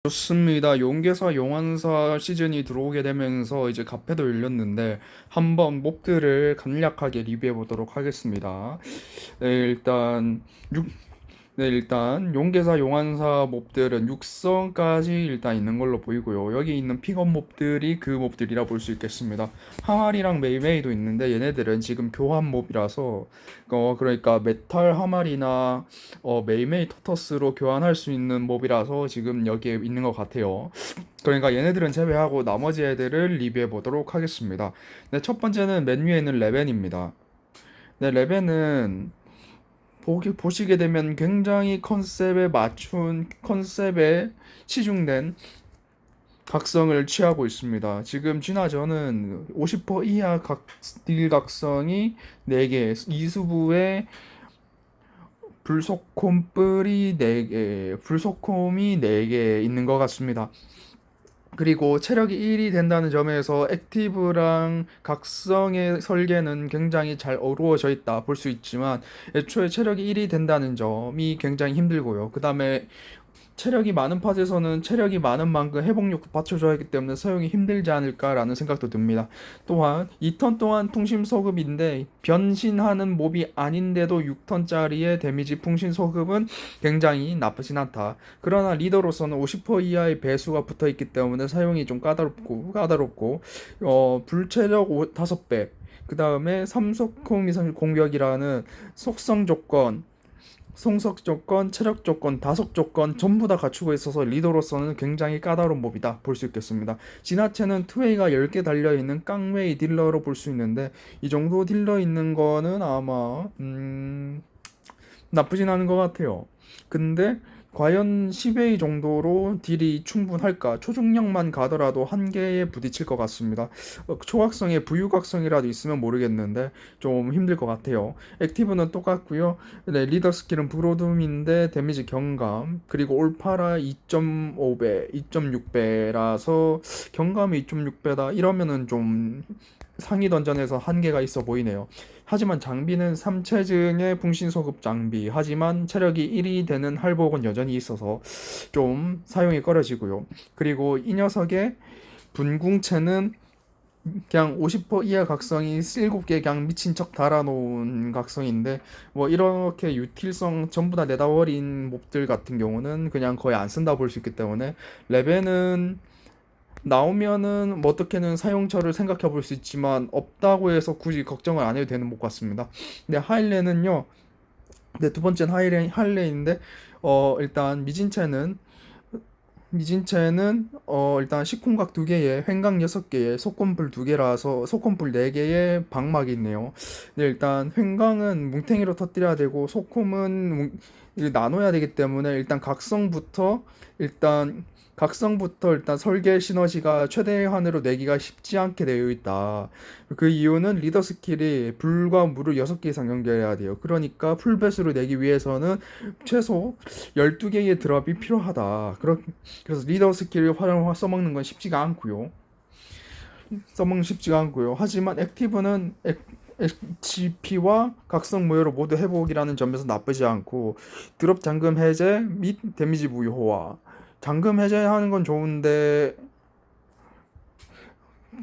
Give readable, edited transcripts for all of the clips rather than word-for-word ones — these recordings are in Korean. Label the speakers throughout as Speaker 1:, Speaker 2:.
Speaker 1: 좋습니다. 용계사 용환사 시즌이 들어오게 되면서 이제 카페도 열렸는데 한번 몹들을 간략하게 리뷰해 보도록 하겠습니다. 네, 일단 용계사 용환사 몹들은 육성까지 일단 있는 걸로 보이고요. 여기 있는 픽업 몹들이 그 몹들이라 볼 수 있겠습니다. 항아리랑 메이메이도 있는데 얘네들은 지금 교환 몹이라서 그러니까 메탈 항아리나 메이메이 토터스로 교환할 수 있는 몹이라서 지금 여기에 있는 것 같아요. 그러니까 얘네들은 제외하고 나머지 애들을 리뷰해 보도록 하겠습니다. 네, 첫 번째는 맨 위에 있는 레벤입니다. 네, 레벤은 보시게 되면 굉장히 컨셉에 치중된 각성을 취하고 있습니다. 지금 진화전은 50% 이하 딜 각성이 4개, 이수부에 불속콤뿔이 4개, 불속콤이 4개 있는 것 같습니다. 그리고 체력이 1이 된다는 점에서 액티브랑 각성의 설계는 굉장히 잘 어우러져 있다 볼 수 있지만 애초에 체력이 1이 된다는 점이 굉장히 힘들고요. 그 다음에 체력이 많은 팟에서는 체력이 많은 만큼 회복력도 받쳐줘야 하기 때문에 사용이 힘들지 않을까라는 생각도 듭니다. 또한 2턴 동안 통신 소급인데 변신하는 몹이 아닌데도 6턴짜리의 데미지 풍신 소급은 굉장히 나쁘진 않다. 그러나 리더로서는 50% 이하의 배수가 붙어 있기 때문에 사용이 좀 까다롭고 불체력 5배, 그 다음에 삼속공 이상 공격이라는 속성 조건, 성석 조건, 체력 조건, 다속 조건 전부 다 갖추고 있어서 리더로서는 굉장히 까다로운 몹이다 볼 수 있겠습니다. 진화체는 투웨이가 10개 달려있는 깡웨이 딜러로 볼 수 있는데 이 정도 딜러 있는 거는 아마 나쁘진 않은 것 같아요. 근데 과연 10회 정도로 딜이 충분할까? 초중력만 가더라도 한계에 부딪힐 것 같습니다. 초각성에 부유각성이라도 있으면 모르겠는데 좀 힘들 것 같아요. 액티브는 똑같고요. 네, 리더 스킬은 브로둠인데 데미지 경감, 그리고 올파라 2.5배, 2.6배라서 경감이 2.6배다 이러면은 좀 상위 던전에서 한계가 있어 보이네요. 하지만 장비는 3체증의 풍신소급 장비, 하지만 체력이 1이 되는 할복은 여전히 있어서 좀 사용이 꺼려지고요. 그리고 이 녀석의 분궁체는 그냥 50% 이하 각성이 7개 그냥 미친 척 달아놓은 각성인데 뭐 이렇게 유틸성 전부 다 내다버린 몹들 같은 경우는 그냥 거의 안 쓴다 볼 수 있기 때문에 레벨은 나오면은 뭐 어떻게는 사용처를 생각해 볼 수 있지만 없다고 해서 굳이 걱정을 안 해도 되는 것 같습니다. 근데 하일레는요. 네, 두 번째는 하일레인데 일단 미진체는 일단 식콩각 2개에 횡각 6개에 속건불 2개라서 속건불 4개에 방막이 있네요. 네, 일단 횡강은 뭉탱이로 터뜨려야 되고 이거 나눠야 되기 때문에 일단 각성부터 설계 시너지가 최대한으로 내기가 쉽지 않게 되어 있다. 그 이유는 리더 스킬이 불과 물을 6개 이상 연결해야 돼요. 그러니까 풀배수를 내기 위해서는 최소 12개의 드랍이 필요하다. 그래서 리더 스킬을 써먹는 건 쉽지가 않고요. 하지만 액티브는 HP와 각성 무효로 모두 회복이라는 점에서 나쁘지 않고 드롭 잠금 해제 및 데미지 무효화. 잠금 해제하는 건 좋은데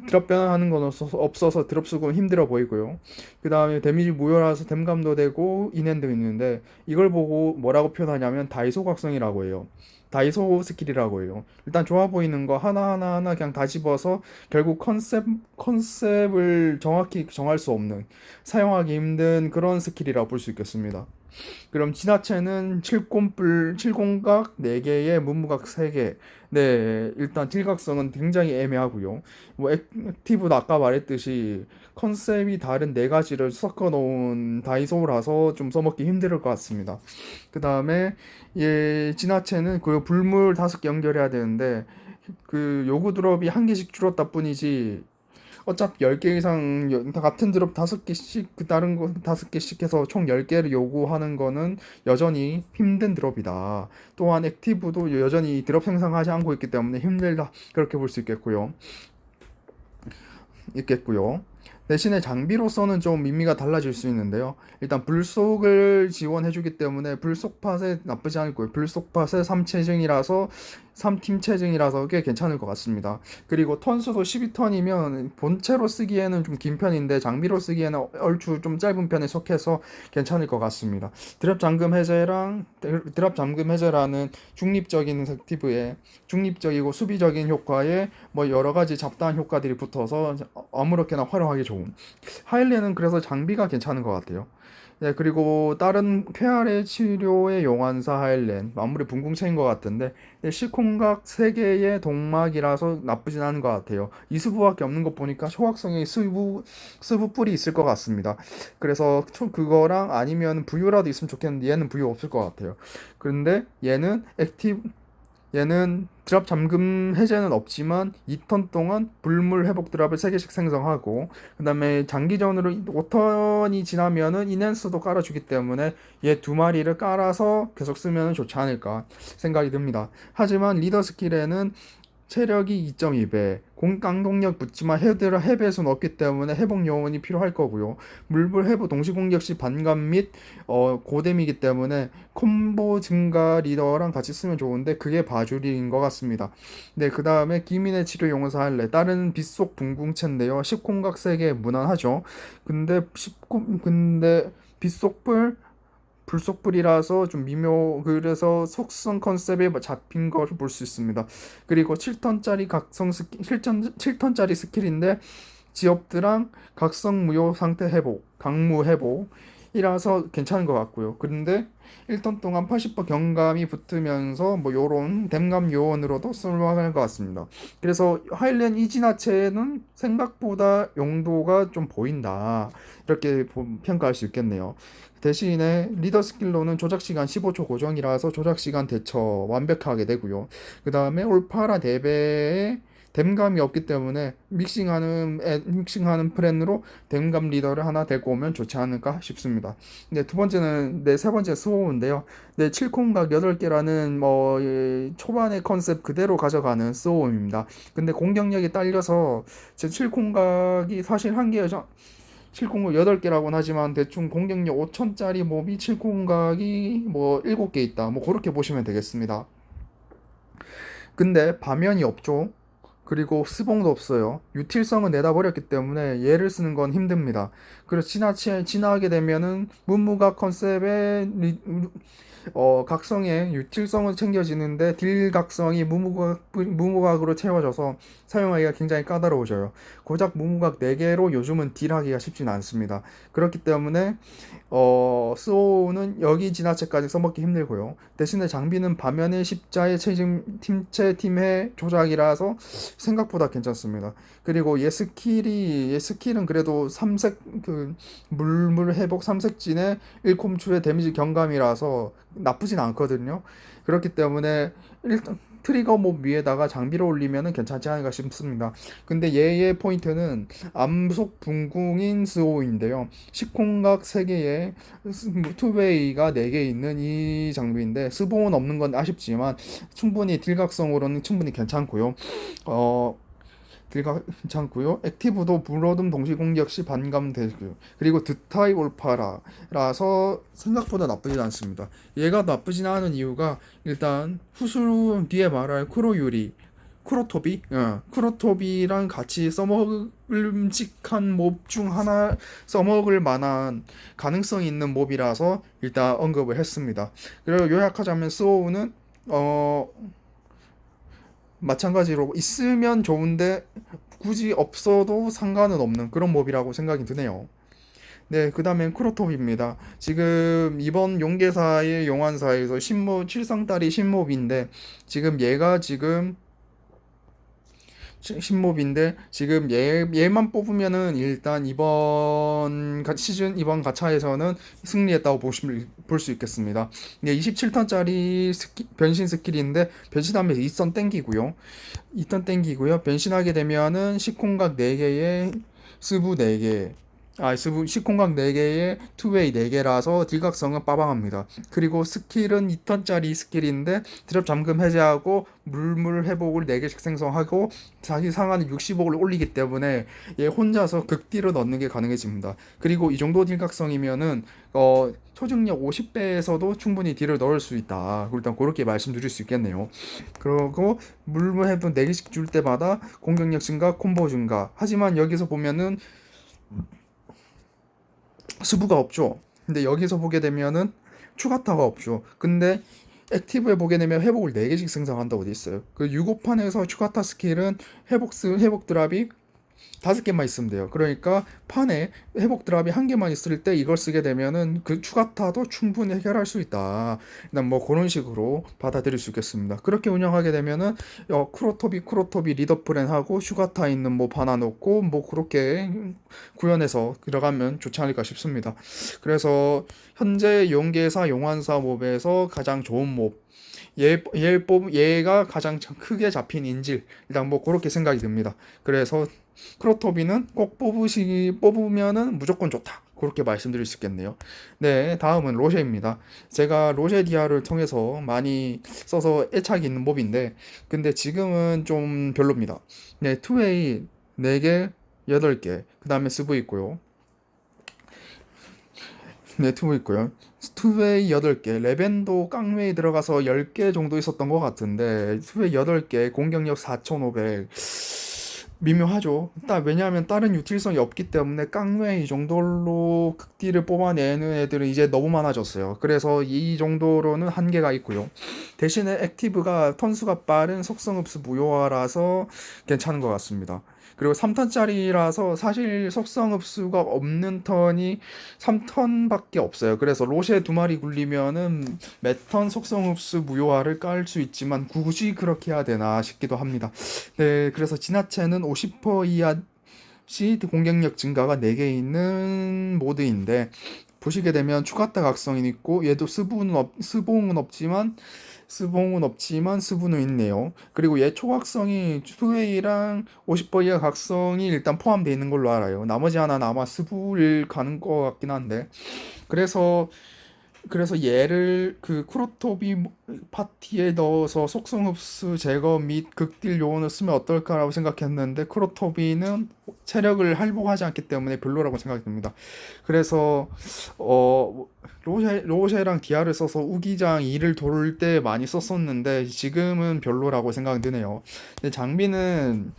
Speaker 1: 드롭 변환하는 건 없어서 드롭 쓰고 힘들어 보이고요. 그 다음에 데미지 무효라서 댐감도 되고 인핸드 있는데 이걸 보고 뭐라고 표현하냐면 다이소 각성이라고 해요. 다이소 스킬이라고 해요. 일단 좋아 보이는 거 하나하나 그냥 다 집어서 결국 컨셉을 정확히 정할 수 없는, 사용하기 힘든 그런 스킬이라고 볼 수 있겠습니다. 그럼 진화체는 칠공각 4개에 문무각 3개. 네, 일단 딜각성은 굉장히 애매하고요. 뭐 액티브도 아까 말했듯이 컨셉이 다른 4가지를 섞어 놓은 다이소라서 좀 써먹기 힘들 것 같습니다. 그 다음에 진화체는 그 불물 5개 연결해야 되는데 그 요구 드롭이 1개씩 줄었다 뿐이지 어차피 10개 이상 같은 드롭 5개씩 그 다른 거 5개씩 해서 총 10개를 요구하는 거는 여전히 힘든 드롭이다. 또한 액티브도 여전히 드롭 생성하지 않고 있기 때문에 힘들다. 그렇게 볼 수 있겠고요. 대신에 장비로서는 좀 의미가 달라질 수 있는데요. 일단 불속을 지원해주기 때문에 불속팟에 나쁘지 않고요. 불속팟에 3체증이라서 3팀 체증이라서 꽤 괜찮을 것 같습니다. 그리고 턴수도 12턴이면 본체로 쓰기에는 좀 긴 편인데 장비로 쓰기에는 얼추 좀 짧은 편에 속해서 괜찮을 것 같습니다. 드랍 잠금 해제라는 중립적인 액티브에 중립적이고 수비적인 효과에 뭐 여러 가지 잡다한 효과들이 붙어서 아무렇게나 활용하기 좋은 하일리는 그래서 장비가 괜찮은 것 같아요. 네, 그리고 다른 쾌활의 치료의 용환사 하일렌 아무리 붕궁체인 것 같은데 시콩각 3개의 동막이라서 나쁘진 않은 것 같아요. 이수부밖에 없는 것 보니까 소각성의 스부 뿔이 있을 것 같습니다. 그래서 그거랑 아니면 부유라도 있으면 좋겠는데 얘는 부유 없을 것 같아요. 그런데 얘는 드랍 잠금 해제는 없지만 2턴 동안 불물 회복 드랍을 3개씩 생성하고 그 다음에 장기전으로 5턴이 지나면은 이넨스도 깔아주기 때문에 얘 2마리를 깔아서 계속 쓰면 좋지 않을까 생각이 듭니다. 하지만 리더 스킬에는 체력이 2.2배, 공깡동력 붙지만 헤드라 해배수는 없기 때문에 회복 요원이 필요할 거고요. 물불 회복 동시 공격 시 반감 및 고뎀이기 때문에 콤보 증가 리더랑 같이 쓰면 좋은데 그게 바주리인 것 같습니다. 네, 그 다음에 기민의 치료 용사 할래. 다른 빗속 붕궁체인데요. 10콩각 세계 무난하죠. 근데 빗속불 불속불이라서 좀 그래서 속성 컨셉에 잡힌 걸 볼 수 있습니다. 그리고 7턴짜리 각성 스킬 7턴짜리 스킬인데 지업드랑 각성 무효 상태 회복, 강무 회복이라서 괜찮은 것 같고요. 그런데 1턴 동안 80% 경감이 붙으면서 뭐 요런 댐감 요원으로도 쓸만할 것 같습니다. 그래서 하일렌 이진화체는 생각보다 용도가 좀 보인다. 이렇게 평가할 수 있겠네요. 대신에 리더 스킬로는 조작 시간 15초 고정이라서 조작 시간 대처 완벽하게 되고요. 그 다음에 올파라 대배에 댐감이 없기 때문에 믹싱하는 플랜으로 댐감 리더를 하나 데리고 오면 좋지 않을까 싶습니다. 네, 세 번째 스오우인데요. 네, 7콩각 8개라는 초반의 컨셉 그대로 가져가는 스오우입니다. 근데 공격력이 딸려서 제 7콩각이 사실 한 개죠. 7공각 8개라고는 하지만 대충 공격력 5천짜리 몹이 7공각이 뭐 7개 있다. 뭐 그렇게 보시면 되겠습니다. 근데 반면이 없죠. 그리고 스봉도 없어요. 유틸성은 내다버렸기 때문에 얘를 쓰는 건 힘듭니다. 그래서 지나게 되면은 문무각 컨셉의 각성의 유틸성은 챙겨지는데 딜 각성이 무무각으로 채워져서 사용하기가 굉장히 까다로워져요. 고작 무무각 4개로 요즘은 딜하기가 쉽지는 않습니다. 그렇기 때문에 스오우는 여기 진화체까지 써먹기 힘들고요. 대신에 장비는 반면의 십자의 팀의 조작이라서 생각보다 괜찮습니다. 그리고 얘 스킬은 그래도 삼색 물물 회복 삼색진의 1콤추의 데미지 경감이라서 나쁘진 않거든요. 그렇기 때문에 일단 트리거 몹 위에다가 장비를 올리면 괜찮지 않을까 싶습니다. 근데 얘의 포인트는 암속 붕궁인 스오인데요. 식콩각 3개에 투웨이가 4개 있는 이 장비인데 스봉은 없는 건 아쉽지만 충분히 딜각성으로는 충분히 괜찮고요. 괜찮고요. 액티브도 불어둠 동시 공격 시 반감되고요. 그리고 드타이 올파라서 생각보다 나쁘진 않습니다. 얘가 나쁘진 않은 이유가 일단 후수 뒤에 말할 크로토비랑 같이 써먹을직한 몹 중 하나 써먹을 만한 가능성이 있는 몹이라서 일단 언급을 했습니다. 그리고 요약하자면 스오우는 마찬가지로 있으면 좋은데 굳이 없어도 상관은 없는 그런 몹이라고 생각이 드네요. 네, 그 다음엔 크로톱입니다. 지금 이번 용계사의 용환사에서 신몹, 칠성딸이 신몹인데 지금 신몹인데 지금 얘만 뽑으면은 일단 이번 가차에서는 승리했다고 볼 수 있겠습니다. 네, 27턴짜리 변신 스킬인데 변신하면서 2턴 땡기고요. 2턴 땡기고요. 변신하게 되면은 시콩각 4개에 스부 4개 시공각 4개에 투웨이 4개라서 딜각성은 빠방합니다. 그리고 스킬은 2턴짜리 스킬인데 드랍 잠금 해제하고 물물 회복을 4개씩 생성하고 자기 상한은 60억을 올리기 때문에 얘 혼자서 극딜을 넣는 게 가능해집니다. 그리고 이 정도 딜각성이면은 초중력 50배에서도 충분히 딜을 넣을 수 있다. 일단 그렇게 말씀드릴 수 있겠네요. 그리고 물물 회복 4개씩 줄 때마다 공격력 증가, 콤보 증가. 하지만 여기서 보면은 수부가 없죠. 근데 여기서 보게 되면은 추가타가 없죠. 근데 액티브에 보게 되면 회복을 4개씩 생성한다고 돼 있어요. 그 6호판에서 추가타 스킬은 회복 드랍이 5개만 있으면 돼요. 그러니까 판에 회복 드랍이 1개만 있을 때 이걸 쓰게 되면은 그 추가타도 충분히 해결할 수 있다. 일단 뭐 그런 식으로 받아들일 수 있겠습니다. 그렇게 운영하게 되면은 크로토비 리더 플랜하고 슈가타 있는 뭐 하나 놓고 뭐 그렇게 구현해서 들어가면 좋지 않을까 싶습니다. 그래서 현재 용계사 용환사 몹에서 가장 좋은 몹 얘가 가장 크게 잡힌 인질 일단 뭐 그렇게 생각이 듭니다. 그래서 크로토비는 꼭 뽑으면은 무조건 좋다. 그렇게 말씀드릴 수 있겠네요. 네, 다음은 로쉐입니다. 제가 로쉐 디아를 통해서 많이 써서 애착이 있는 몹인데, 근데 지금은 좀 별로입니다. 네, 투웨이 4개, 8개, 그 다음에 스브 있고요. 네, 투브 있고요. 투웨이 8개, 레벤도 깡웨이 들어가서 10개 정도 있었던 것 같은데, 투웨이 8개, 공격력 4500. 미묘하죠. 왜냐하면 다른 유틸성이 없기 때문에 깡웨이 정도로 극딜을 뽑아내는 애들은 이제 너무 많아졌어요. 그래서 이 정도로는 한계가 있고요. 대신에 액티브가 턴수가 빠른 속성흡수 무효화라서 괜찮은 것 같습니다. 그리고 3턴짜리라서 사실 속성흡수가 없는 턴이 3턴밖에 없어요. 그래서 로쉐 2마리 굴리면은 매턴 속성흡수 무효화를 깔 수 있지만 굳이 그렇게 해야 되나 싶기도 합니다. 네, 그래서 지나체는 50% 이하 시 공격력 증가가 4개 있는 모드인데 보시게 되면 추가타 각성이 있고 얘도 스봉은 없지만 스부는 있네요. 그리고 얘 초각성이 투웨이랑 50% 이하 각성이 일단 포함되어 있는 걸로 알아요. 나머지 하나는 아마 스부일 가는 것 같긴 한데 그래서 얘를 그 크로토비 파티에 넣어서 속성 흡수 제거 및 극딜 요원을 쓰면 어떨까라고 생각했는데 크로토비는 체력을 할복하지 않기 때문에 별로라고 생각이 듭니다. 그래서 로쉐랑 디아를 써서 우기장 2를 돌을 때 많이 썼었는데 지금은 별로라고 생각이 드네요. 근데 장비는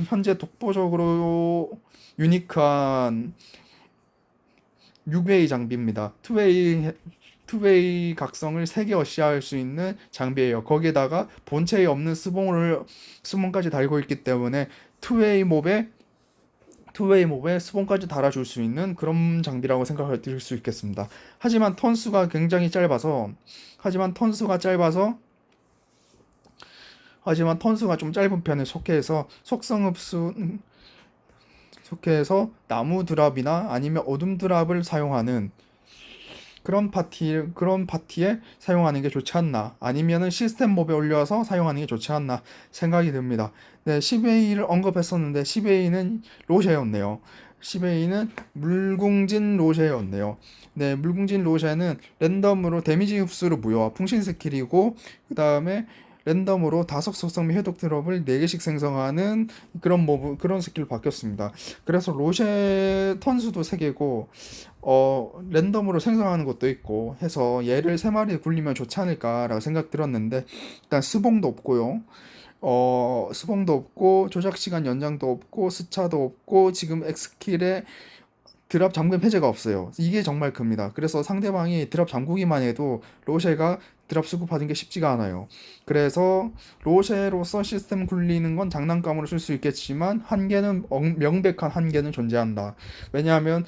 Speaker 1: 현재 독보적으로 유니크한 6웨이 장비입니다. 투웨이 각성을 3개 어시할 수 있는 장비예요. 거기에다가 본체에 없는 스봉까지 달고 있기 때문에 투웨이 몹에 스봉까지 달아줄 수 있는 그런 장비라고 생각할 수 있겠습니다. 하지만 턴수가 굉장히 짧아서 하지만 턴수가 좀 짧은 편에 속해서 나무 드랍이나 아니면 어둠 드랍을 사용하는 그런 파티에 사용하는 게 좋지 않나 아니면은 시스템 몹에 올려서 사용하는 게 좋지 않나 생각이 듭니다. 네, 10A를 언급했었는데 10A는 로쉐였네요. 10A는 물궁진 로쉐였네요. 네, 물궁진 로쉐는 랜덤으로 데미지 흡수를 무효화 풍신 스킬이고 그 다음에 랜덤으로 다속 속성 및 해독 드롭을 4개씩 생성하는 그런 스킬로 바뀌었습니다. 그래서 로쉐 턴수도 3개고 랜덤으로 생성하는 것도 있고 해서 얘를 3마리 굴리면 좋지 않을까라고 생각 들었는데 일단 스봉도 없고 조작 시간 연장도 없고 스차도 없고 지금 X킬에 드랍 잠금 해제가 없어요. 이게 정말 큽니다. 그래서 상대방이 드랍 잠그기만 해도 로쉐가 드랍 수급하는 게 쉽지가 않아요. 그래서 로쉐로서 시스템 굴리는 건 장난감으로 쓸 수 있겠지만 명백한 한계는 존재한다. 왜냐하면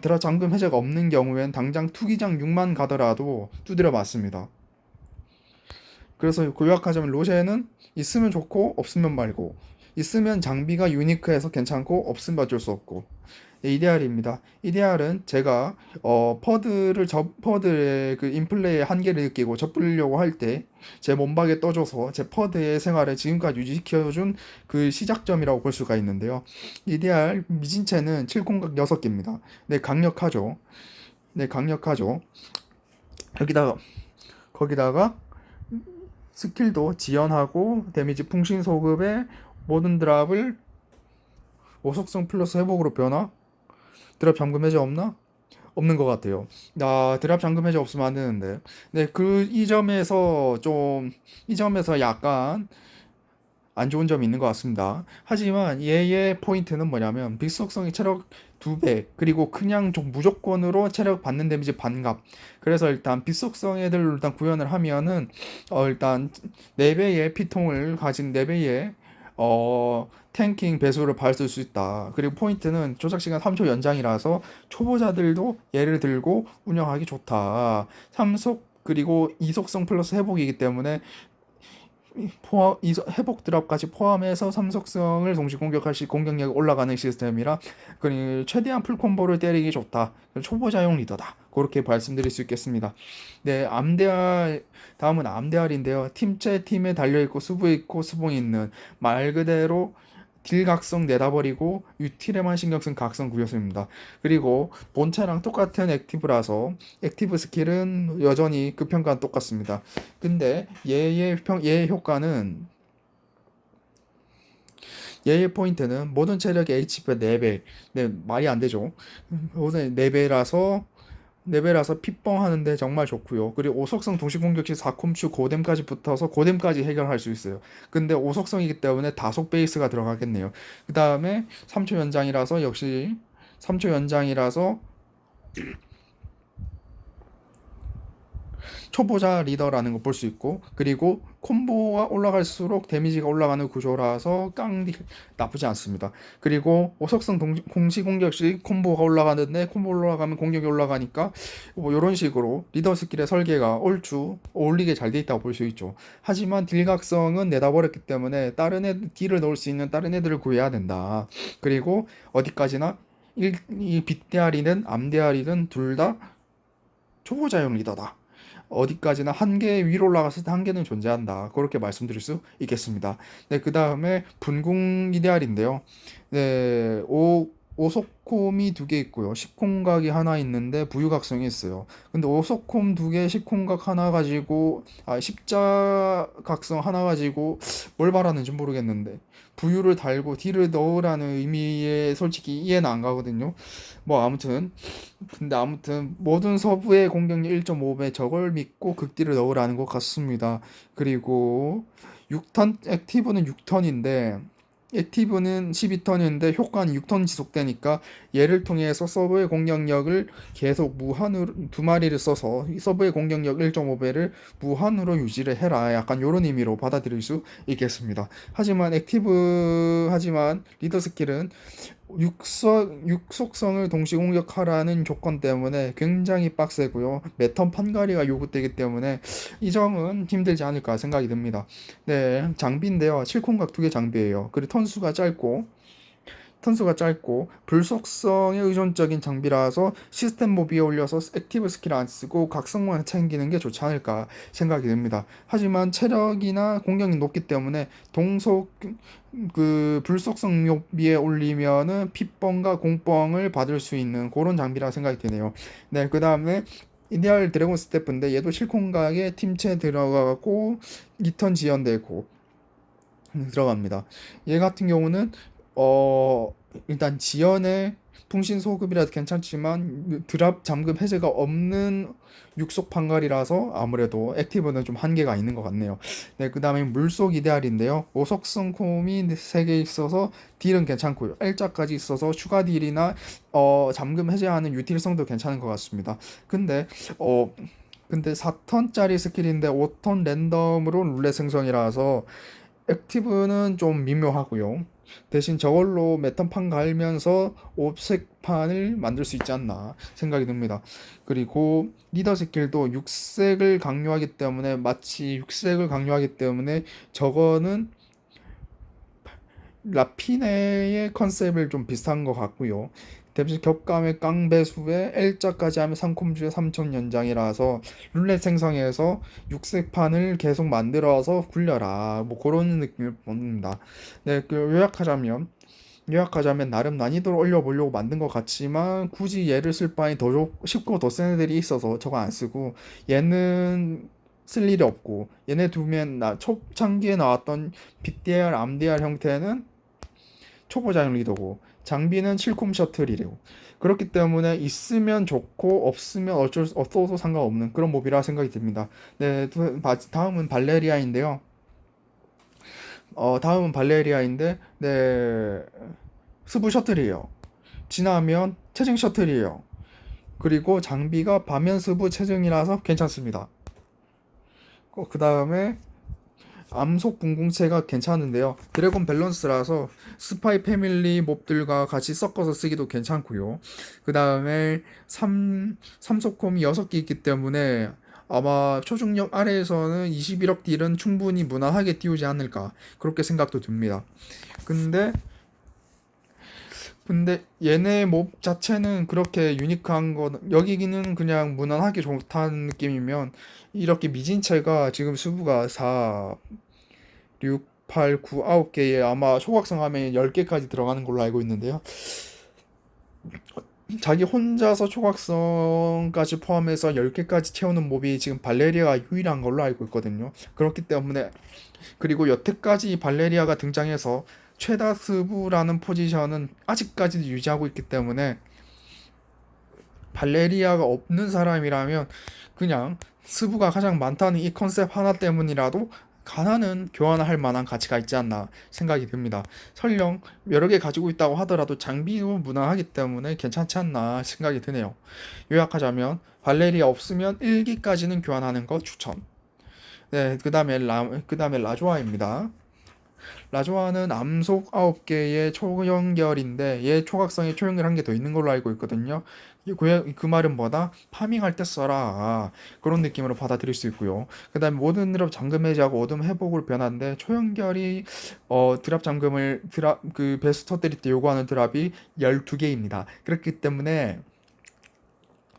Speaker 1: 드랍 잠금 해제가 없는 경우엔 당장 투기장 6만 가더라도 두드려 맞습니다. 그래서 요약하자면 로쉐는 있으면 좋고 없으면 말고 있으면 장비가 유니크해서 괜찮고 없으면 어쩔 수 없고. 네, EDR입니다. EDR은 제가 퍼드의 그 인플레이의 한계를 느끼고 접으려고 할 때 제 몸박에 떠줘서 제 퍼드의 생활을 지금까지 유지시켜준 그 시작점이라고 볼 수가 있는데요. EDR 미진체는 7콩각 6개입니다. 네, 강력하죠. 네, 강력하죠. 거기다가 스킬도 지연하고 데미지 풍신 소급에 모든 드랍을 오속성 플러스 회복으로 변화? 드랍 잠금 해제 없나? 없는 것 같아요. 드랍 잠금 해제 없으면 안 되는데. 네, 이 점에서 약간 안 좋은 점이 있는 것 같습니다. 하지만 얘의 포인트는 뭐냐면 빅속성이 체력 2배, 그리고 그냥 좀 무조건으로 체력 받는 데미지 반값. 그래서 일단 빅속성 애들로 일단 구현을 하면은 일단 4배의 피통을 가진 4배의 탱킹 배수를 받을 수 있다. 그리고 포인트는 조작 시간 3초 연장이라서 초보자들도 얘를 들고 운영하기 좋다. 3속 그리고 이속성 플러스 회복이기 때문에 회복 드랍까지 포함해서 삼속성을 동시 공격할 시 공격력이 올라가는 시스템이라 최대한 풀 콤보를 때리기 좋다. 초보자용 리더다. 그렇게 말씀드릴 수 있겠습니다. 네, 다음은 암대알인데요. 팀체 팀에 달려있고 수부 있고 수봉이 있는 말 그대로 딜각성 내다버리고 유틸에만 신경 쓴 각성 구요수입니다. 그리고 본체랑 똑같은 액티브라서 액티브 스킬은 여전히 그 평가는 똑같습니다. 근데 얘의 효과는 얘의 포인트는 모든 체력의 HP가 4배. 네, 말이 안 되죠. 모든 4배라서 핏뻥 하는데 정말 좋고요. 그리고 오속성 동시 공격 시 4콤추 고뎀까지 붙어서 고뎀까지 해결할 수 있어요. 근데 오속성이기 때문에 다속 베이스가 들어가겠네요. 그 다음에 3초 연장이라서 역시 3초 연장이라서 초보자 리더라는 걸 볼 수 있고, 그리고 콤보가 올라갈수록 데미지가 올라가는 구조라서 깡딜 나쁘지 않습니다. 그리고 오속성 공시 공격 시 콤보가 올라가는데 콤보 올라가면 공격이 올라가니까 뭐 이런 식으로 리더 스킬의 설계가 얼추 어울리게 잘 돼 있다고 볼 수 있죠. 하지만 딜각성은 내다버렸기 때문에 딜을 넣을 수 있는 다른 애들을 구해야 된다. 그리고 어디까지나 이 빗대아리는 암대아리는 둘 다 초보자용 리더다. 어디까지나 한계 위로 올라갔을 때 한계는 존재한다. 그렇게 말씀드릴 수 있겠습니다. 네, 그 다음에 분궁 이데알인데요. 네, 오속콤이 2개 있고요. 10콤각이 하나 있는데 부유각성이 있어요. 근데 오속콤 2개, 10콤각 하나 가지고 십자각성 하나 가지고 뭘 말하는지 모르겠는데 부유를 달고 딜을 넣으라는 의미에 솔직히 이해는 안 가거든요. 뭐 아무튼 모든 서부의 공격력 1.5배 저걸 믿고 극딜을 넣으라는 것 같습니다. 그리고 6턴 액티브는 6턴인데 액티브는 12턴인데 효과는 6턴 지속되니까 얘를 통해서 서브의 공격력을 계속 무한으로 2마리를 써서 서브의 공격력 1.5배를 무한으로 유지를 해라. 약간 요런 의미로 받아들일 수 있겠습니다. 하지만 리더 스킬은 육속성을 동시 공격하라는 조건 때문에 굉장히 빡세고요. 매턴 판가리가 요구되기 때문에 이 점은 힘들지 않을까 생각이 듭니다. 네, 장비인데요. 7콩각 2개 장비예요. 그리고 턴수가 짧고 불속성에 의존적인 장비라서 시스템 모비에 올려서 액티브 스킬 안 쓰고 각성만 챙기는 게 좋지 않을까 생각이 듭니다. 하지만 체력이나 공격이 높기 때문에 동속 불속성 모비에 올리면은 핏뻥과 공뻥을 받을 수 있는 그런 장비라 생각이 드네요. 네, 그 다음에 이데알 드래곤 스태프인데 얘도 실콩각에 팀체 들어가고 리턴 지연되고 들어갑니다. 얘 같은 경우는 일단 지연의 통신 소급이라도 괜찮지만 드랍 잠금 해제가 없는 육속 판갈이라서 아무래도 액티브는 좀 한계가 있는 것 같네요. 네, 그 다음에 물속 이데알인데요. 오속성 콤이 3개 있어서 딜은 괜찮고요. L자까지 있어서 추가 딜이나 잠금 해제하는 유틸성도 괜찮은 것 같습니다. 근데 4턴짜리 스킬인데 5턴 랜덤으로 룰렛 생성이라서 액티브는 좀 미묘하고요. 대신 저걸로 메탄판 갈면서 옵색판을 만들 수 있지 않나 생각이 듭니다. 그리고 리더 스킬도 육색을 강요하기 때문에 저거는 라피네의 컨셉을 좀 비슷한 것 같고요. 대신 격감의 깡배수에 L자까지 하면 3콤주의 3천 연장이라서 룰렛 생성해서 육색판을 계속 만들어서 굴려라. 뭐 그런 느낌을 받는다. 네, 그 요약하자면 나름 난이도를 올려보려고 만든 것 같지만 굳이 얘를 쓸 바에 더 쉽고 더 센 애들이 있어서 저거 안 쓰고 얘는 쓸 일이 없고 얘네 두면 초창기에 나왔던 BDR, AMDR 형태는 초보자용 리더고 장비는 7콤 셔틀이래요. 그렇기 때문에 있으면 좋고 없어도 상관없는 그런 몹이라 생각이 듭니다. 네, 다음은 발레리아인데요. 네, 스부 셔틀이에요. 지나면 체증 셔틀이에요. 그리고 장비가 반면 스부 체증이라서 괜찮습니다. 그 다음에 암속 분공체가 괜찮은데요. 드래곤 밸런스라서 스파이 패밀리 몹들과 같이 섞어서 쓰기도 괜찮고요. 그 다음에 3소콤이 6개 있기 때문에 아마 초중력 아래에서는 21억 딜은 충분히 무난하게 띄우지 않을까 그렇게 생각도 듭니다. 근데 얘네 몹 자체는 그렇게 유니크한 거 여기기는 그냥 무난하게 좋다는 느낌이면 이렇게 미진체가 지금 수부가 4, 6, 8, 9, 9개에 아마 초각성 하면 10개까지 들어가는 걸로 알고 있는데요. 자기 혼자서 초각성까지 포함해서 10개까지 채우는 몹이 지금 발레리아가 유일한 걸로 알고 있거든요. 그렇기 때문에 그리고 여태까지 발레리아가 등장해서 최다 스부라는 포지션은 아직까지도 유지하고 있기 때문에 발레리아가 없는 사람이라면 그냥 스부가 가장 많다는 이 컨셉 하나 때문이라도 가나는 교환할 만한 가치가 있지 않나 생각이 듭니다. 설령 여러 개 가지고 있다고 하더라도 장비도 무난하기 때문에 괜찮지 않나 생각이 드네요. 요약하자면 발레리아 없으면 1기까지는 교환하는 거 추천. 네, 그 다음에 라조아입니다. 라조아는 암속 9개의 초연결인데 얘 초각성에 초연결 한 개 더 있는 걸로 알고 있거든요. 그 말은 뭐다? 파밍할 때 써라. 그런 느낌으로 받아들일 수 있고요. 그 다음에 모든 드랍 잠금 해제하고 어둠 회복을 변하는데 초연결이 드랍 그 베스트 터뜨릴 때 요구하는 드랍이 12개입니다. 그렇기 때문에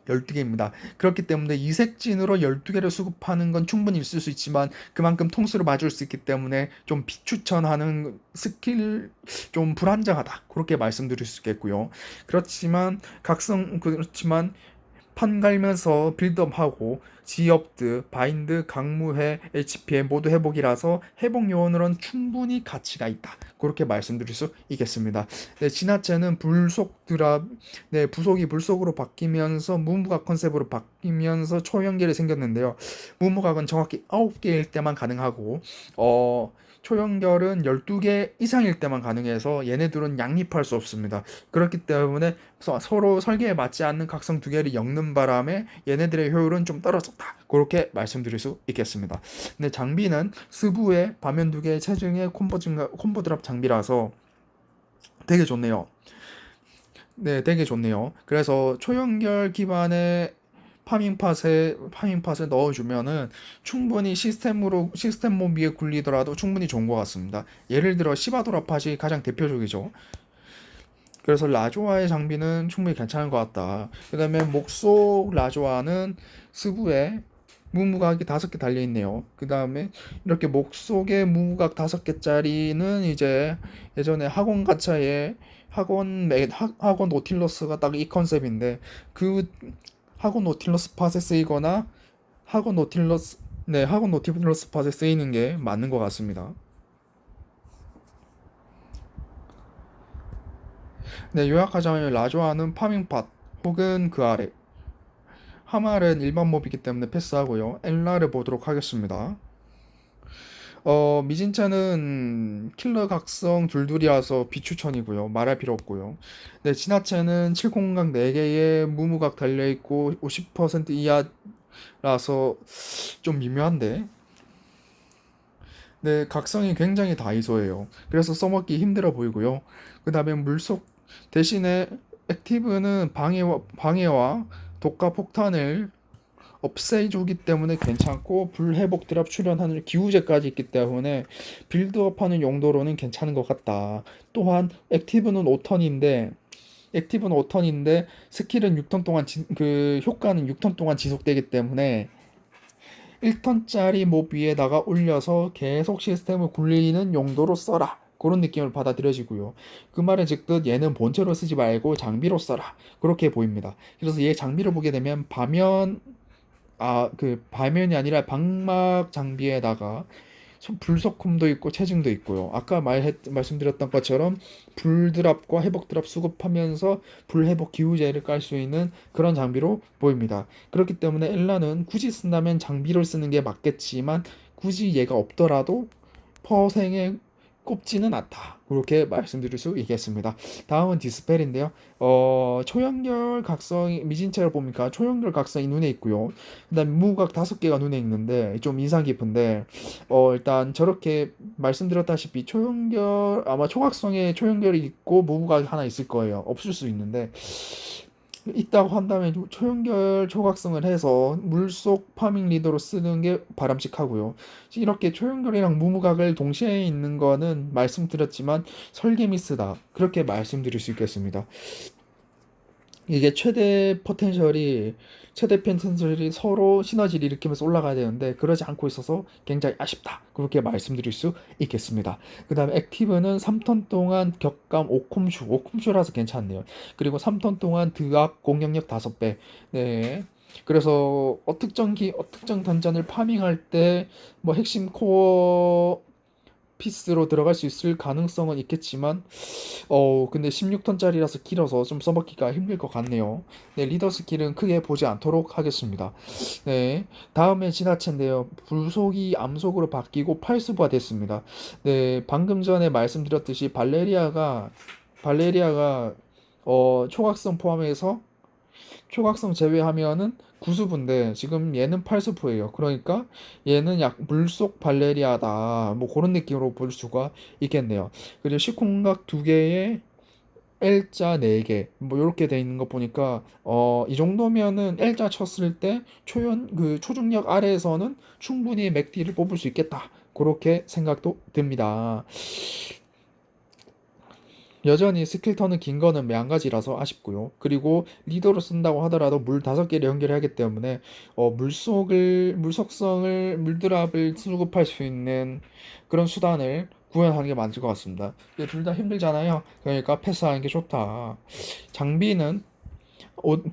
Speaker 1: 12개입니다. 그렇기 때문에 이색진으로 12개를 수급하는 건 충분히 있을 수 있지만 그만큼 통수를 맞을 수 있기 때문에 좀 비추천하는 스킬 좀 불안정하다. 그렇게 말씀드릴 수 있겠고요. 그렇지만 판 갈면서 빌드업하고 지업드, 바인드, 강무회, HPM 모두 회복이라서 회복 요원으로는 충분히 가치가 있다. 그렇게 말씀드릴 수 있겠습니다. 네, 진화체는 불속 드랍, 네, 부속이 불속으로 바뀌면서 무무각 컨셉으로 바뀌면서 초연결이 생겼는데요. 무무각은 정확히 9개일 때만 가능하고 초연결은 12개 이상일 때만 가능해서 얘네들은 양립할 수 없습니다. 그렇기 때문에 서로 설계에 맞지 않는 각성 두 개를 엮는 바람에 얘네들의 효율은 좀 떨어졌다. 그렇게 말씀드릴 수 있겠습니다. 근데 장비는 스부의 반면 두 개의 체중의 콤보 드랍 장비라서 되게 좋네요. 네, 되게 좋네요. 그래서 초연결 기반의 파밍팟에 넣어주면은 충분히 시스템 몹 위에 굴리더라도 충분히 좋은 것 같습니다. 예를 들어 시바도라 팟이 가장 대표적이죠. 그래서 라조아의 장비는 충분히 괜찮은 것 같다. 그 다음에 목속 라조아는 스부에 무무각이 5개 달려있네요. 그 다음에 이렇게 목속에 무무각 5개짜리는 이제 예전에 학원 가차에 학원 노틸러스가 딱 이 컨셉인데 그 학원 노틸러스 팟에 쓰이거나 학원 노틸러스 학원 노틸러스 팟에 쓰이는 게 맞는 것 같습니다. 네, 요약하자면 라조아는 파밍팟 혹은 그 아래 하말은 일반 몹이기 때문에 패스하고요. 엘라를 보도록 하겠습니다. 미진체는 킬러 각성 둘둘이라서 비추천이고요. 말할 필요 없고요. 네, 진화체는 7공각 4개에 무무각 달려있고 50% 이하라서 좀 미묘한데 네, 각성이 굉장히 다이소예요. 그래서 써먹기 힘들어 보이고요. 그 다음에 물속 대신에 액티브는 방해와 독과 폭탄을 없애주기 때문에 괜찮고 불회복 드랍 출연하는 기우제까지 있기 때문에 빌드업하는 용도로는 괜찮은 것 같다. 또한 액티브는 5턴인데 스킬은 6턴 동안 그 효과는 6턴 동안 지속되기 때문에 1턴짜리 몹 위에다가 올려서 계속 시스템을 굴리는 용도로 써라. 그런 느낌을 받아들여지고요. 그 말은 즉듯 얘는 본체로 쓰지 말고 장비로 써라. 그렇게 보입니다. 그래서 얘 장비를 보게 되면 바면이 아니라 방막 장비에다가 불속콤도 있고 체증도 있고요. 아까 말씀드렸던 것처럼 불드랍과 회복드랍 수급하면서 불회복 기후제를 깔 수 있는 그런 장비로 보입니다. 그렇기 때문에 엘라는 굳이 쓴다면 장비를 쓰는 게 맞겠지만 굳이 얘가 없더라도 퍼생에 꼽지는 않다. 그렇게 말씀드릴 수 있겠습니다. 다음은 디스펠인데요. 초연결 각성이 미진체를 보니까 초연결 각성이 눈에 있고요. 그다음 무각 5개가 눈에 있는데 좀 인상 깊은데 일단 저렇게 말씀드렸다시피 초연결 아마 초각성에 초연결이 있고 무각 하나 있을 거예요. 없을 수 있는데 있다고 한다면 초연결 초각성을 해서 물속 파밍 리더로 쓰는 게 바람직하고요. 이렇게 초연결이랑 무무각을 동시에 있는 거는 말씀드렸지만 설계 미스다. 그렇게 말씀드릴 수 있겠습니다. 이게 최대 포텐셜이 서로 시너지를 일으키면서 올라가야 되는데 그러지 않고 있어서 굉장히 아쉽다. 그렇게 말씀드릴 수 있겠습니다. 그 다음에 액티브는 3턴 동안 격감 5콤슈라서 괜찮네요. 그리고 3턴 동안 드악 공격력 5배. 네. 그래서 특정 던전을 파밍할 때 뭐 핵심 코어 피스로 들어갈 수 있을 가능성은 있겠지만 근데 16턴짜리라서 길어서 좀 써먹기가 힘들 것 같네요. 네, 리더 스킬은 크게 보지 않도록 하겠습니다. 네, 다음에 진화체인데요. 불속이 암속으로 바뀌고 팔수부가 됐습니다. 네, 방금 전에 말씀드렸듯이 발레리아가 초각성 포함해서 초각성 제외하면은 구수부인데 지금 얘는 팔수부예요. 그러니까 얘는 약 물속 발레리아다. 뭐 그런 느낌으로 볼 수가 있겠네요. 그리고 시콩각 2개에 L자 4개 뭐 이렇게 돼 있는 거 보니까 이 정도면은 L자 쳤을 때 초중력 아래에서는 충분히 맥딜을 뽑을 수 있겠다. 그렇게 생각도 듭니다. 여전히 스킬턴은 긴 거는 매한가지라서 아쉽고요. 그리고 리더로 쓴다고 하더라도 물 5개를 연결해야 하기 때문에 물드랍을 수급할 수 있는 그런 수단을 구현하는 게 맞을 것 같습니다. 둘 다 힘들잖아요. 그러니까 패스하는 게 좋다. 장비는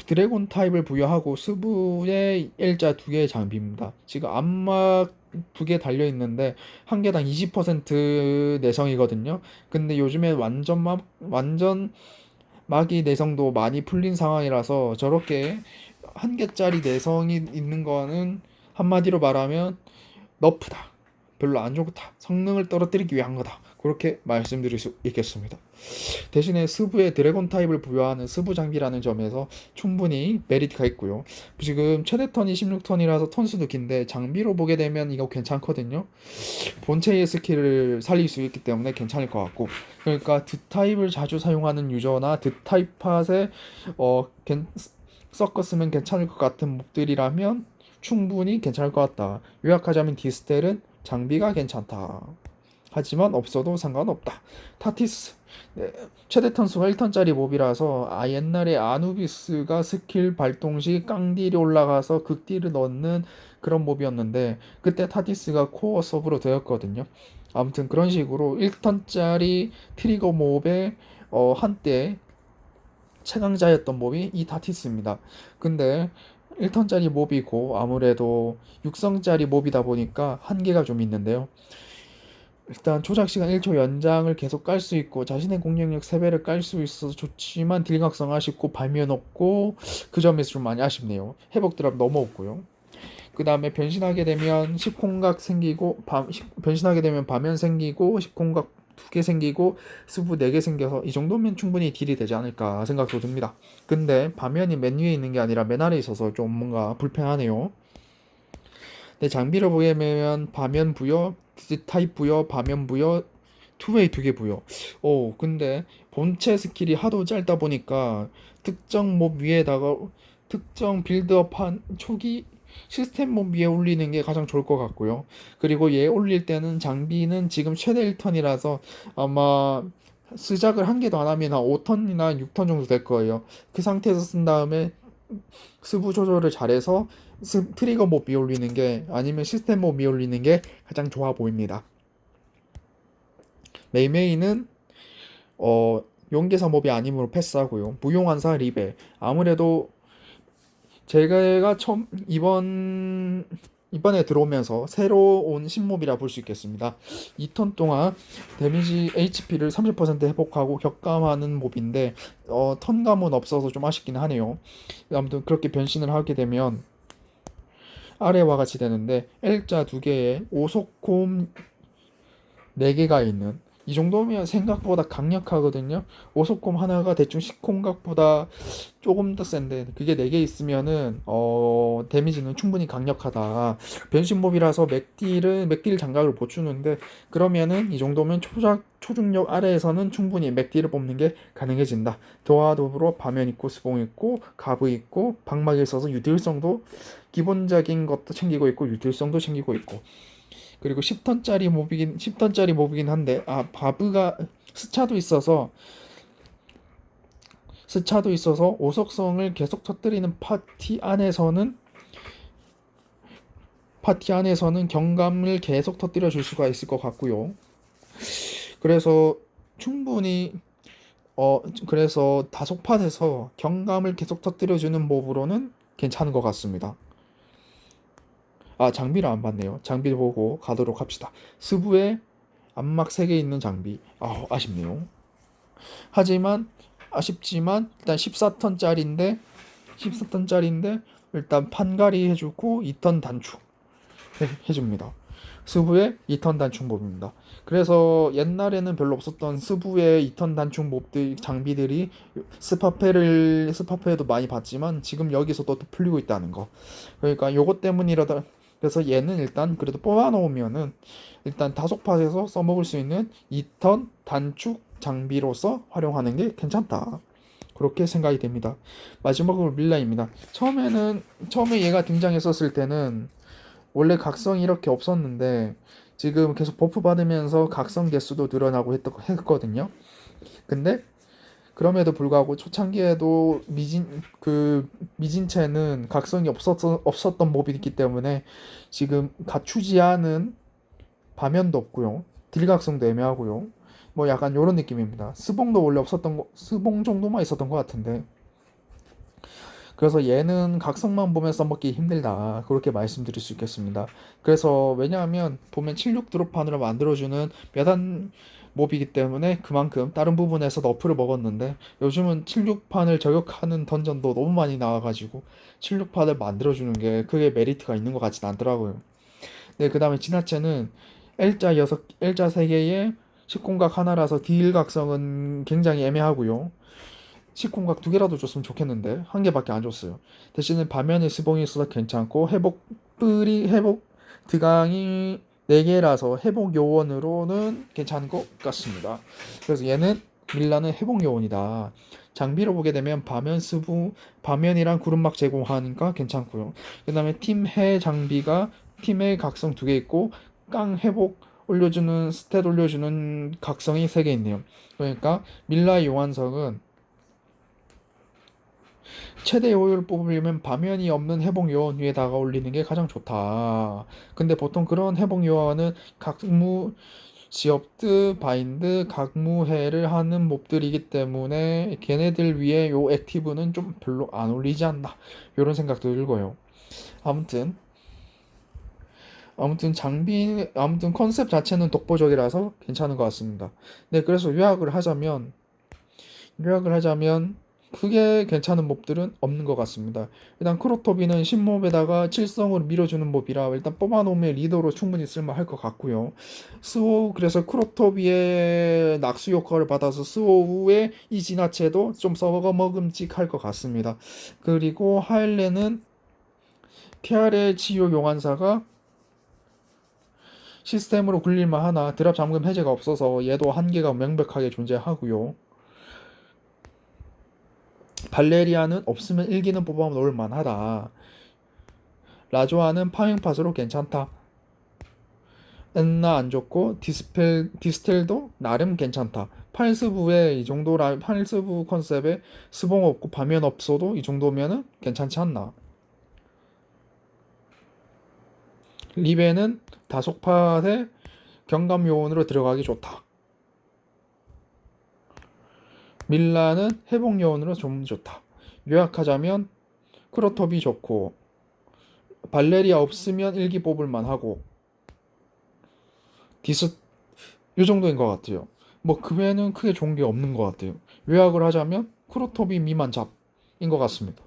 Speaker 1: 드래곤 타입을 부여하고 수부의 일자 2개의 장비입니다. 지금 암막 2개 달려 있는데 한 개당 20% 내성이거든요. 근데 요즘에 완전 마기 내성도 많이 풀린 상황이라서 저렇게 한 개짜리 내성이 있는 거는 한마디로 말하면 너프다. 별로 안 좋다. 성능을 떨어뜨리기 위한 거다. 그렇게 말씀드릴 수 있겠습니다. 대신에 스부에 드래곤 타입을 부여하는 스부 장비라는 점에서 충분히 메리트가 있고요. 지금 최대 턴이 16턴이라서 턴수도 긴데 장비로 보게 되면 이거 괜찮거든요. 본체의 스킬을 살릴 수 있기 때문에 괜찮을 것 같고 그러니까 드 타입을 자주 사용하는 유저나 드 타입 팟에 어, 섞었으면 괜찮을 것 같은 몹들이라면 충분히 괜찮을 것 같다. 요약하자면 디스텔은 장비가 괜찮다. 하지만 없어도 상관없다. 타티스 네, 최대 턴수가 1턴짜리 몹이라서 옛날에 아누비스가 스킬 발동 시 깡딜이 올라가서 극딜을 넣는 그런 몹이었는데 그때 타티스가 코어 서브로 되었거든요. 아무튼 그런 식으로 1턴짜리 트리거 몹의 한때 최강자였던 몹이 이 타티스입니다. 근데 1턴짜리 몹이고 아무래도 육성짜리 몹이다 보니까 한계가 좀 있는데요. 일단 조작 시간 1초 연장을 계속 깔 수 있고 자신의 공격력 3배를 깔 수 있어서 좋지만 딜각성 아쉽고 발면 없고 그 점에서 좀 많이 아쉽네요. 회복 드랍 너무 없고요. 그 다음에 변신하게 되면 밤연 생기고 10콩각 2개 생기고 스부 4개 생겨서 이 정도면 충분히 딜이 되지 않을까 생각도 듭니다. 근데 밤연이 맨 위에 있는 게 아니라 맨 아래에 있어서 좀 뭔가 불편하네요. 네, 장비를 보게 되면 밤연 부여, 타입 부여, 밤연 부여, 투웨이 2개 부여. 근데 본체 스킬이 하도 짧다 보니까 특정 몹 위에다가 특정 빌드업한 초기 시스템 몹 위에 올리는 게 가장 좋을 것 같고요. 그리고 얘 올릴 때는 장비는 지금 최대 1턴이라서 아마 시작을 한 개도 안 하면 한 5턴이나 6턴 정도 될 거예요. 그 상태에서 쓴 다음에 스부 조절을 잘해서 트리거 몹 위에 올리는 게 아니면 시스템 몹 위에 올리는 게 가장 좋아 보입니다. 메이메이는 용계사 몹이 아니므로 패스하고요. 무용환사 리베. 아무래도 제가 처음 이번에 들어오면서 새로 온 신몹이라 볼 수 있겠습니다. 2턴 동안 데미지 HP를 30% 회복하고 격감하는 몹인데 턴감은 없어서 좀 아쉽긴 하네요. 아무튼 그렇게 변신을 하게 되면 아래와 같이 되는데 L자 2개에 오속콤 4개가 있는 이 정도면 생각보다 강력하거든요. 오속콤 하나가 대충 10콤각보다 조금 더 센데 그게 4개 있으면은 데미지는 충분히 강력하다. 변신몹이라서 맥딜 장갑을 못 주는데 그러면은 이 정도면 초중력 아래에서는 충분히 맥딜을 뽑는 게 가능해진다. 더와 더불어 파면 있고 스봉 있고 가브 있고 방막이 있어서 유틸성도 기본적인 것도 챙기고 있고 유틸성도 챙기고 있고 그리고 10턴짜리 몹이긴 한데 바브가 스차도 있어서 오속성을 계속 터뜨리는 파티 안에서는 경감을 계속 터뜨려 줄 수가 있을 것 같고요. 그래서 충분히 그래서 다속팟에서 경감을 계속 터뜨려 주는 몹으로는 괜찮은 것 같습니다. 장비를 안 봤네요. 장비를 보고 가도록 합시다. 스부에 안막 3개 있는 장비. 하지만 아쉽지만 일단 14턴짜리인데 일단 판가리 해주고 2턴 단축 해줍니다. 스부의 2턴 단축 몹입니다. 그래서 옛날에는 별로 없었던 스부의 2턴 단축 몹들 장비들이 스파페도 많이 봤지만 지금 여기서도 또 풀리고 있다는 거. 그러니까 요것 때문이라다. 그래서 얘는 일단 그래도 뽑아놓으면은 일단 다속팟에서 써먹을 수 있는 2턴 단축 장비로서 활용하는 게 괜찮다. 그렇게 생각이 됩니다. 마지막으로 밀라입니다. 처음에 얘가 등장했었을 때는 원래 각성이 이렇게 없었는데 지금 계속 버프 받으면서 각성 개수도 늘어나고 했거든요. 근데 그럼에도 불구하고 초창기에도 미진체는 각성이 없었던 몹이기 때문에 지금 갖추지 않은 파면도 없고요. 딜 각성도 애매하고요. 뭐 약간 요런 느낌입니다. 스봉도 원래 스봉 정도만 있었던 것 같은데. 그래서 얘는 각성만 보면 써먹기 힘들다. 그렇게 말씀드릴 수 있겠습니다. 그래서 왜냐하면 보면 76 드롭판으로 만들어주는 몇안 몹이기 때문에 그만큼 다른 부분에서 너프를 먹었는데 요즘은 76판을 저격하는 던전도 너무 많이 나와가지고 76판을 만들어주는 게 그게 메리트가 있는 것 같진 않더라고요. 네, 그 다음에 진화체는 L자 3개에 10공각 하나라서 딜 각성은 굉장히 애매하고요. 10공각 2개라도 줬으면 좋겠는데 한 개밖에 안 줬어요. 대신에 반면에 스봉이 있어서 괜찮고 회복 드강이 4개라서 회복 요원으로는 괜찮은 것 같습니다. 그래서 얘는 밀라는 회복 요원이다. 장비로 보게 되면 반면이랑 구름막 제공하니까 괜찮고요. 그 다음에 팀해 장비가 팀의 각성 2개 있고 깡 회복 올려주는 스탯 올려주는 각성이 3개 있네요. 그러니까 밀라 요한성은 최대 효율을 뽑으려면 파면이 없는 해봉 요원 위에다가 올리는 게 가장 좋다. 근데 보통 그런 해봉 요원은 각무 지업드 바인드 각무해를 하는 몹들이기 때문에 걔네들 위에 요 액티브는 좀 별로 안 올리지 않나 이런 생각도 들고요. 아무튼 아무튼 컨셉 자체는 독보적이라서 괜찮은 것 같습니다. 네, 그래서 요약을 하자면 크게 괜찮은 몹들은 없는 것 같습니다. 일단 크로토비는 신몹에다가 칠성으로 밀어주는 몹이라 일단 뽑아놓으면 리더로 충분히 쓸만할 것 같고요. 그래서 크로토비의 낙수 효과를 받아서 스오우의 이 진화체도 좀 썩어 먹음직할 것 같습니다. 그리고 하일레는 티아레 치유 용환사가 시스템으로 굴릴만 하나 드랍 잠금 해제가 없어서 얘도 한계가 명백하게 존재하고요. 발레리아는 없으면 일기는 뽑아놓을 만하다. 라조아는 파행팟으로 괜찮다. 엔나 안 좋고 디스텔도 나름 괜찮다. 팔스부에 이 정도 팔스부 컨셉에 스봉 없고 밤연 없어도 이 정도면은 괜찮지 않나. 리베는 다속팟에 경감 요원으로 들어가기 좋다. 밀라는 회복 요원으로 좀 좋다. 요약하자면 크로톱이 좋고 발레리아 없으면 일기 뽑을만 하고 디스 이 정도인 것 같아요. 뭐 그 외에는 크게 좋은 게 없는 것 같아요. 요약을 하자면 크로톱이 미만 잡인 것 같습니다.